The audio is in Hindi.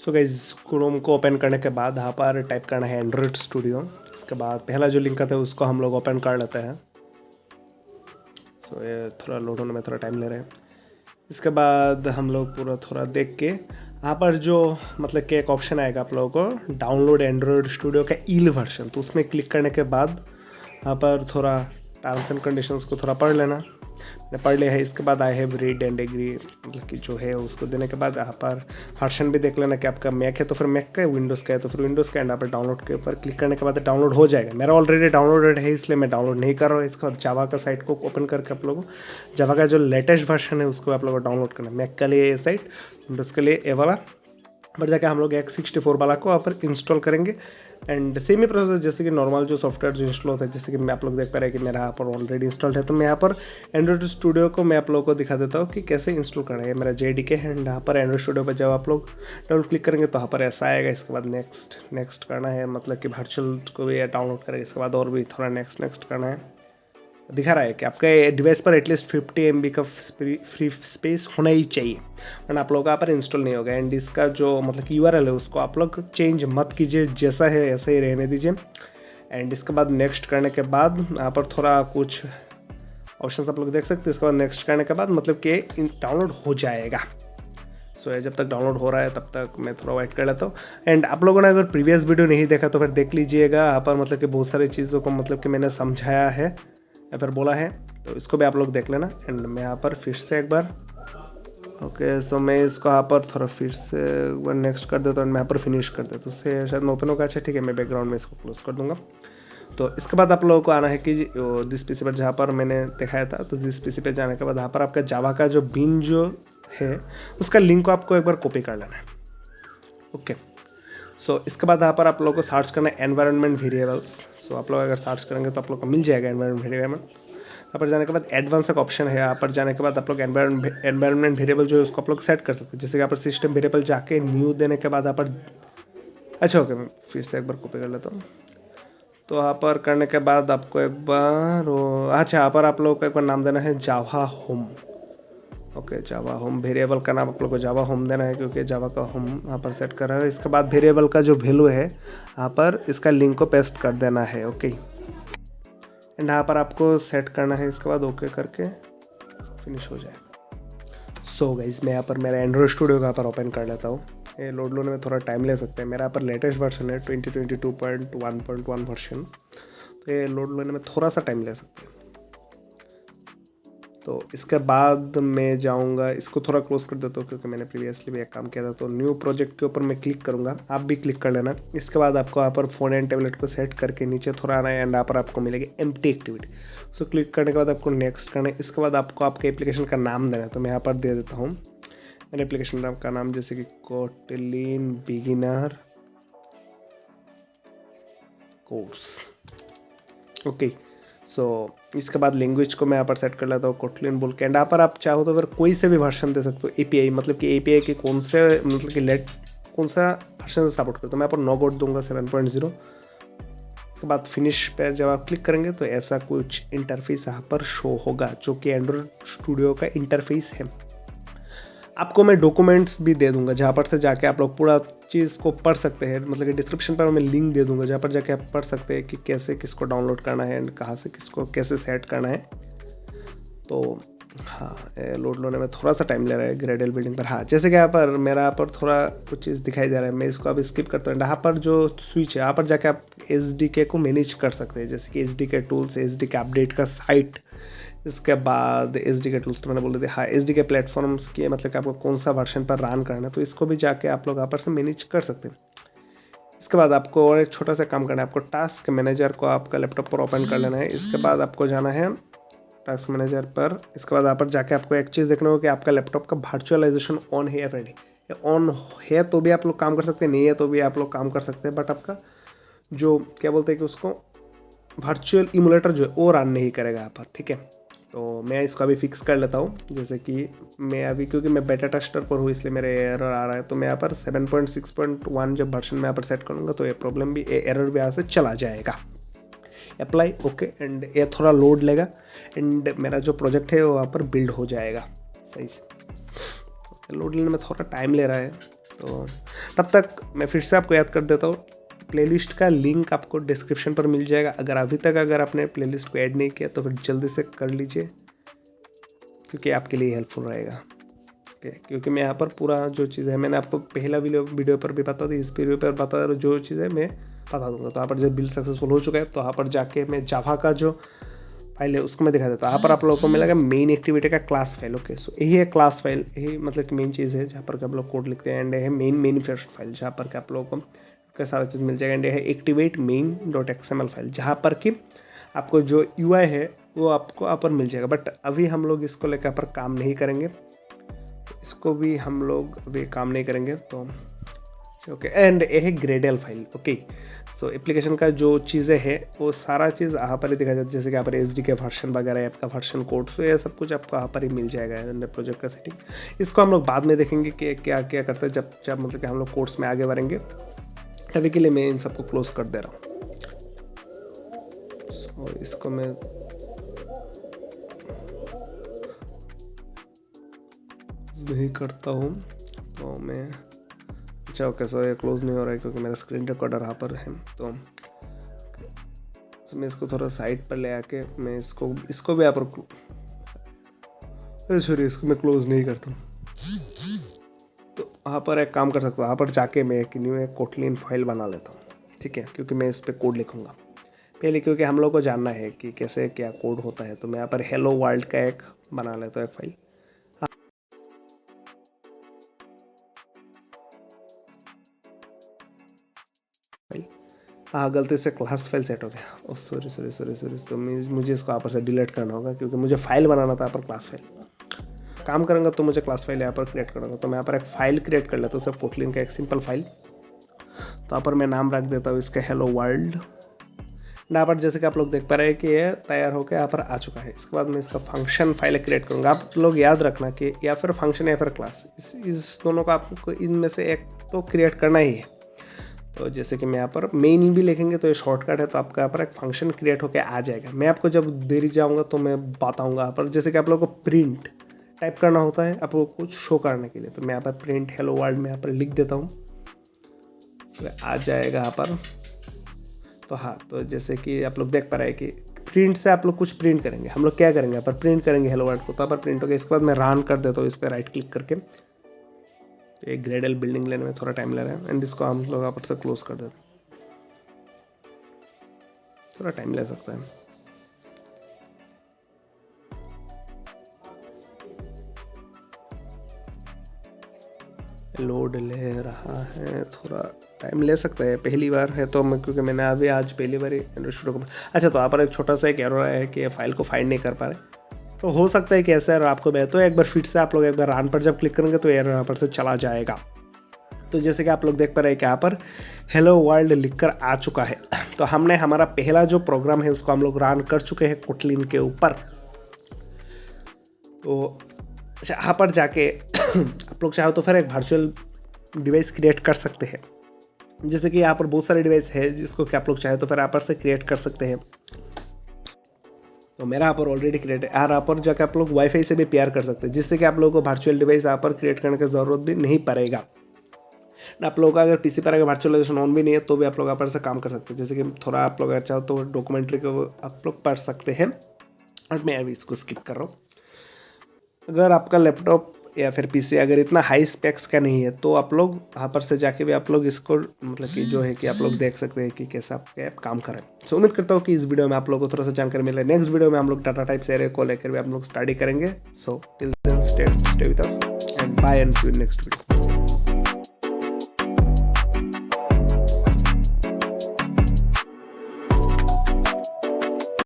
सो गाइस, क्रोम को ओपन करने के बाद यहाँ पर टाइप करना है एंड्रॉयड स्टूडियो। इसके बाद पहला जो लिंक आता है उसको हम लोग ओपन कर लेते हैं। सो ये थोड़ा लोड होने में थोड़ा टाइम ले रहे हैं। इसके बाद हम लोग पूरा थोड़ा देख के यहाँ पर जो मतलब कि एक ऑप्शन आएगा आप लोगों को डाउनलोड एंड्रॉयड स्टूडियो का ईल वर्जन, तो उसमें क्लिक करने के बाद यहाँ पर थोड़ा टर्म्स एंड कंडीशंस को थोड़ा पढ़ लेना। मैंने पढ़ लिया है। इसके बाद I have read and agree मतलब कि जो है उसको देने के बाद यहाँ पर वर्जन भी देख लेना कि आपका मैक है तो फिर मैक का है, विंडोज़ का है तो फिर विंडोज़ का। एंड यहाँ पर डाउनलोड के ऊपर क्लिक करने के बाद डाउनलोड हो जाएगा। मेरा ऑलरेडी डाउनलोडेड है इसलिए मैं डाउनलोड नहीं कर रहा हूँ। इसके बाद जावा का साइट को ओपन करके आप लोगों को जावा का जो लेटेस्ट वर्जन है उसको आप लोगों को डाउनलोड करना है। मैक के लिए ये साइट, विंडोज़ के लिए ये वाला। पर जाके हम लोग x64 वाला को यहाँ पर इंस्टॉल करेंगे। एंड सेम ही प्रोसेस जैसे कि नॉर्मल जो सॉफ्टवेयर जो इंस्टॉल होता है, जैसे कि मैं आप लोग देख पा रहे हैं कि मेरा यहाँ पर ऑलरेडी इंस्टॉल्ड है। तो मैं यहाँ पर एंड्रॉयड स्टूडियो को मैं आप लोगों को दिखा देता हूँ कि कैसे इंस्टॉल करना है। मेरा JDK है एंड यहाँ पर एंड्रॉयड स्टूडियो पर जब आप लोग डाउनलोड क्लिक करेंगे तो यहाँ पर ऐसा आएगा। इसके बाद नेक्स्ट करना है, मतलब कि वर्चुअल को भी डाउनलोड करेंगे। इसके बाद और भी थोड़ा नेक्स्ट करना है। दिखा रहा है कि आपके डिवाइस पर एटलीस्ट 50 MB का फ्री स्पेस होना ही चाहिए, वरना आप लोगों का यहाँ पर इंस्टॉल नहीं होगा। एंड इसका जो मतलब कि URL है उसको आप लोग चेंज मत कीजिए, जैसा है ऐसा ही रहने दीजिए। एंड इसके बाद नेक्स्ट करने के बाद यहाँ पर थोड़ा कुछ ऑप्शन आप लोग देख सकते हैं। इसके बाद नेक्स्ट करने के बाद मतलब कि डाउनलोड हो जाएगा। सो जब तक डाउनलोड हो रहा है तब तक मैं थोड़ा वेट कर लेता हूँ। एंड आप लोगों ने अगर प्रीवियस वीडियो नहीं देखा तो फिर देख लीजिएगा। यहाँ पर मतलब कि बहुत सारी चीज़ों को मतलब कि मैंने समझाया है या फिर बोला है, तो इसको भी आप लोग देख लेना। एंड मैं यहाँ पर फिर से एक बार ओके, सो मैं इसको यहाँ पर थोड़ा फिर से एक बार नेक्स्ट कर देता हूँ। मैं यहाँ पर फिनिश कर देता हूँ, उससे शायद मैं ओपन होगा। अच्छा ठीक है, मैं बैकग्राउंड में इसको क्लोज कर दूँगा। तो इसके बाद आप लोगों को आना है कि दिस PC पर जहाँ पर मैंने दिखाया था, तो दिस PC पे जाने के बाद यहाँ पर आपका जावा का जो बिन जो है उसका लिंक को आपको एक बार कॉपी कर लेना है। ओके, सो इसके बाद यहाँ पर आप लोगों को सर्च करना है एनवायरनमेंट वेरिएबल्स। सो आप लोग अगर सर्च करेंगे तो आप लोग को मिल जाएगा एनवायरनमेंट वेरिएबल। यहाँ पर जाने के बाद एडवांस का ऑप्शन है। यहाँ पर जाने के बाद आप लोग एनवायरनमेंट वेरिएबल जो है उसको आप लोग सेट कर सकते हैं। जैसे कि यहाँ पर सिस्टम वेरिएबल जाके न्यू देने के बाद यहाँ पर अच्छा ओके, मैं फिर से एक बार कॉपी कर लेता हूँ। तो यहाँ पर करने के बाद आपको एक बार अच्छा यहाँ पर आप लोग को एक बार नाम देना है जावा होम। ओके, जावा होम वेरिएबल का नाम आप लोग को जावा होम देना है, क्योंकि जावा का होम यहाँ पर सेट कर रहा है। इसके बाद वेरिएबल का जो वैल्यू है यहाँ पर इसका लिंक को पेस्ट कर देना है। ओके, एंड यहाँ पर आपको सेट करना है। इसके बाद ओके करके फिनिश हो जाएगा। सो गाइस, मैं यहाँ पर मेरा एंड्रॉयड स्टूडियो का यहाँ पर ओपन कर लेता हूँ। ये लोड होने में थोड़ा टाइम ले सकते हैं। मेरा यहाँ पर लेटेस्ट वर्जन है 2022.1.1 वर्जन, तो ये लोड लेने में थोड़ा सा टाइम ले सकते हैं। तो इसके बाद मैं जाऊंगा, इसको थोड़ा क्लोज कर देता हूँ क्योंकि मैंने प्रीवियसली भी एक काम किया था। तो न्यू प्रोजेक्ट के ऊपर मैं क्लिक करूंगा, आप भी क्लिक कर लेना। इसके बाद आपको यहाँ पर फ़ोन एंड टैबलेट को सेट करके नीचे थोड़ा आना है एंड यहाँ पर आपको मिलेगी एम्प्टी एक्टिविटी। सो क्लिक करने के बाद आपको नेक्स्ट करना है। इसके बाद आपको आपके एप्लीकेशन का नाम देना है, तो मैं यहाँ पर दे देता हूँ मेरे एप्लीकेशन का नाम, जैसे कि कोटलिन बिगिनर कोर्स। ओके, सो इसके बाद लैंग्वेज को मैं यहाँ पर सेट कर लेता हूँ कोटलिन बोल के। एंड यहाँ पर आप चाहो तो फिर कोई से भी वर्जन दे सकते हो। API मतलब कि API के कौन से मतलब कि कौन सा वर्जन से सपोर्ट करते हो। मैं यहाँ पर नो गोट दूंगा 7.0। इसके बाद फिनिश पर जब आप क्लिक करेंगे तो ऐसा कुछ इंटरफेस यहाँ पर शो होगा, जो कि एंड्रॉयड स्टूडियो का इंटरफेस है। आपको मैं डॉक्यूमेंट्स भी दे दूंगा जहाँ पर से जाके आप लोग पूरा चीज़ को पढ़ सकते हैं। मतलब कि डिस्क्रिप्शन पर मैं लिंक दे दूंगा जहाँ पर जाके आप पढ़ सकते हैं कि कैसे किसको डाउनलोड करना है एंड कहाँ से किसको कैसे सेट करना है। तो हाँ, लोड होने में थोड़ा सा टाइम ले रहा है ग्रेडल बिल्डिंग पर। हाँ, जैसे कि यहाँ पर मेरा यहाँ पर थोड़ा कुछ चीज़ दिखाई दे रहा है, मैं इसको अभी स्किप करता हूँ। यहाँ पर जो स्विच है यहाँ पर जाके आप SDK को मैनेज कर सकते हैं, जैसे कि SDK टूल्स, SDK अपडेट का साइट। इसके बाद SDK टूल्स तो मैंने बोल दिया। हाँ, SDK प्लेटफॉर्म्स की मतलब कि आपको कौन सा वर्जन पर रन करना है, तो इसको भी जाके आप लोग यहाँ पर से मैनेज कर सकते हैं। इसके बाद आपको और एक छोटा सा काम करना है, आपको टास्क मैनेजर को आपका लैपटॉप पर ओपन कर लेना है। इसके बाद आपको जाना है टास्क मैनेजर पर। इसके बाद यहाँ पर जाके आपको एक चीज़ देखना होगा कि आपका लैपटॉप का वर्चुअलाइजेशन ऑन है या फिर नहीं। ऑन है तो भी आप लोग काम कर सकते हैं, नहीं है तो भी आप लोग काम कर सकते हैं। बट आपका जो क्या बोलते हैं कि उसको वर्चुअल इमुलेटर जो है वो रन नहीं करेगा यहाँ पर, ठीक है। तो मैं इसको अभी फिक्स कर लेता हूँ। जैसे कि मैं अभी क्योंकि मैं बेटा टेस्टर पर हूँ इसलिए मेरे एरर आ रहा है। तो मैं यहाँ पर 7.6.1 जब वर्जन में यहाँ पर सेट करूँगा तो ये प्रॉब्लम भी एरर भी यहाँ से चला जाएगा। अप्लाई ओके, एंड ये थोड़ा लोड लेगा एंड मेरा जो प्रोजेक्ट है वो वहाँ पर बिल्ड हो जाएगा सही से। लोड लेने में थोड़ा टाइम ले रहा है। तो तब तक मैं फिर से आपको याद कर देता हूँ, प्लेलिस्ट का लिंक आपको डिस्क्रिप्शन पर मिल जाएगा। अगर आपने प्लेलिस्ट को ऐड नहीं किया तो फिर जल्दी से कर लीजिए, क्योंकि आपके लिए हेल्पफुल रहेगा। ओके, क्योंकि मैं यहाँ पर पूरा जो चीज़ है मैंने आपको पहला वीडियो पर भी बता दी, इस वीडियो पर बता रहा, जो चीज़ है मैं बता दूंगा। तो यहाँ पर जब बिल्ड सक्सेसफुल हो चुका है तो यहाँ पर जाके मैं जावा का जो फाइल है उसको मैं दिखा देता हूँ। यहाँ पर आप लोगों को मिलेगा मेन एक्टिविटी का क्लास फाइल। ओके, सो यही है क्लास फाइल, यही मतलब कि मेन चीज़ है जहाँ पर आप लोग कोड लिखते हैं। एंड है मेन मैनिफेस्टो फाइल, जहाँ पर आप लोगों को का सारा चीज़ मिल जाएगा। एंड है एक्टिवेट main.xml फाइल, जहाँ पर कि आपको जो UI है वो आपको यहाँ पर मिल जाएगा। बट अभी हम लोग इसको लेकर पर काम नहीं करेंगे, इसको भी हम लोग अभी काम नहीं करेंगे। तो ओके, एंड ये है ग्रेडल फाइल। ओके, सो एप्लीकेशन का जो चीज़ें है वो सारा चीज़ यहाँ पर ही दिखा जाता है, जैसे कि यहाँ पर SDK वर्जन वगैरह, ऐप का वर्जन कोड, सो ये सब कुछ आपको यहाँ पर ही मिल जाएगा। एंड प्रोजेक्ट का सेटिंग इसको हम लोग बाद में देखेंगे कि क्या क्या करते हैं, जब मतलब कि हम लोग कोर्स में आगे बढ़ेंगे। अभी के लिए मैं इन सबको क्लोज कर दे रहा हूँ। सो इसको मैं नहीं करता हूँ तो मैं अच्छा ओके, सो ये क्लोज नहीं हो रहा है क्योंकि मेरा स्क्रीन रिकॉर्डर यहाँ पर है। तो मैं इसको थोड़ा साइड पर ले आके मैं इसको भी यहाँ पर सॉरी इसको मैं क्लोज नहीं करता हूँ। तो यहाँ पर एक काम कर सकता हूँ, यहाँ पर जाके मैं एक न्यू कोटलिन फाइल बना लेता हूँ, ठीक है, क्योंकि मैं इस पर कोड लिखूँगा पहले, क्योंकि हम लोग को जानना है कि कैसे क्या कोड होता है। तो मैं यहाँ पर हेलो वर्ल्ड का एक बना लेता हूँ, एक फाइल। हाँ, गलती से क्लास फाइल सेट हो गया, ओह सॉरी। तो मुझे इसको यहाँ पर से डिलीट करना होगा, क्योंकि मुझे फाइल बनाना था यहाँ पर क्लास फाइल। काम करूँगा तो मुझे क्लास फाइल यहाँ पर क्रिएट करूँगा। तो मैं यहाँ पर एक फाइल क्रिएट कर लेता हूँ, सिर्फ कोटलिन का एक सिंपल फाइल। तो यहाँ पर मैं नाम रख देता हूँ इसका हेलो वर्ल्ड। यहाँ पर जैसे कि आप लोग देख पा रहे हैं कि ये तैयार होकर यहाँ पर आ चुका है। इसके बाद मैं इसका फंक्शन फाइल क्रिएट करूँगा। आप लोग याद रखना कि या फिर फंक्शन या फिर क्लास, इस दोनों का आपको इनमें से एक तो क्रिएट करना ही है। तो जैसे कि मैं यहाँ पर मेन भी लिखेंगे तो ये शॉर्टकट है, तो आपका यहाँ पर एक फंक्शन क्रिएट होकर आ जाएगा। मैं आपको जब देरी जाऊँगा तो मैं बताऊँगा यहाँ पर, जैसे कि आप लोगों को प्रिंट टाइप करना होता है आपको कुछ शो करने के लिए। तो मैं यहाँ पर प्रिंट हेलो वर्ल्ड में यहाँ पर लिख देता हूँ, तो आ जाएगा यहाँ पर। तो हाँ, तो जैसे कि आप लोग देख पा रहे हैं कि प्रिंट से आप लोग कुछ प्रिंट करेंगे। हम लोग क्या करेंगे, यहाँ पर प्रिंट करेंगे हेलो वर्ल्ड को। तो यहाँ पर प्रिंट हो गया। इसके बाद मैं रन कर देता हूँ इस पर राइट क्लिक करके। तो एक ग्रेडल बिल्डिंग लेने में थोड़ा टाइम ले रहा है, एंड इसको हम लोग यहाँ पर से क्लोज कर देते हैं, थोड़ा टाइम ले सकता है। लोड ले रहा है, थोड़ा टाइम ले सकता है, पहली बार है तो मैं, क्योंकि मैंने अभी आज पहली बार शुरू कर। अच्छा, तो यहाँ पर एक छोटा सा एक एरर है कि फाइल को फाइंड नहीं कर पा रहे। तो हो सकता है कि ऐसा एरर आपको मैं तो एक बार फिर से आप लोग एक बार रन पर जब क्लिक करेंगे तो एरर यहाँ पर से चला जाएगा। तो जैसे कि आप लोग देख पा रहे हैं कि यहाँ पर हेलो वर्ल्ड लिखकर आ चुका है। तो हमने हमारा पहला जो प्रोग्राम है उसको हम लोग रन कर चुके हैं कोटलिन के ऊपर। तो यहाँ पर जाके आप लोग चाहो तो फिर एक वर्चुअल डिवाइस क्रिएट कर सकते हैं। जैसे कि यहाँ पर बहुत सारे डिवाइस है जिसको कि आप लोग चाहे तो फिर यहाँ पर से क्रिएट कर सकते हैं। तो मेरा यहाँ पर ऑलरेडी क्रिएट है। यहाँ पर जाकर आप लोग वाईफाई से भी पेयर कर सकते हैं, जिससे कि आप लोगों को वर्चुअल डिवाइस यहाँ पर क्रिएट करने की ज़रूरत भी नहीं पड़ेगा। आप लोगों का अगर पीसी पर अगर वर्चुअलाइजेशन ऑन भी नहीं है तो भी आप लोग यहाँ पर से काम कर सकते हैं। जैसे कि थोड़ा आप लोग अगर चाहो तो डॉक्यूमेंट्री को आप लोग पढ़ सकते हैं, और मैं अभी इसको स्किप कर रहा हूँ। अगर आपका लैपटॉप या फिर पीसी अगर इतना हाई स्पेक्स का नहीं है तो आप लोग यहाँ पर से जाके भी आप लोग इसको मतलब कि जो है कि आप लोग देख सकते हैं कि कैसे आपके ऐप काम करें। सो उम्मीद करता हूँ कि इस वीडियो में आप लोगों को थोड़ा सा जानकारी मिले। नेक्स्ट वीडियो में हम लोग डाटा टाइप्स एरे को लेकर भी आप लोग स्टडी करेंगे। So till then stay with us and bye and see you next video.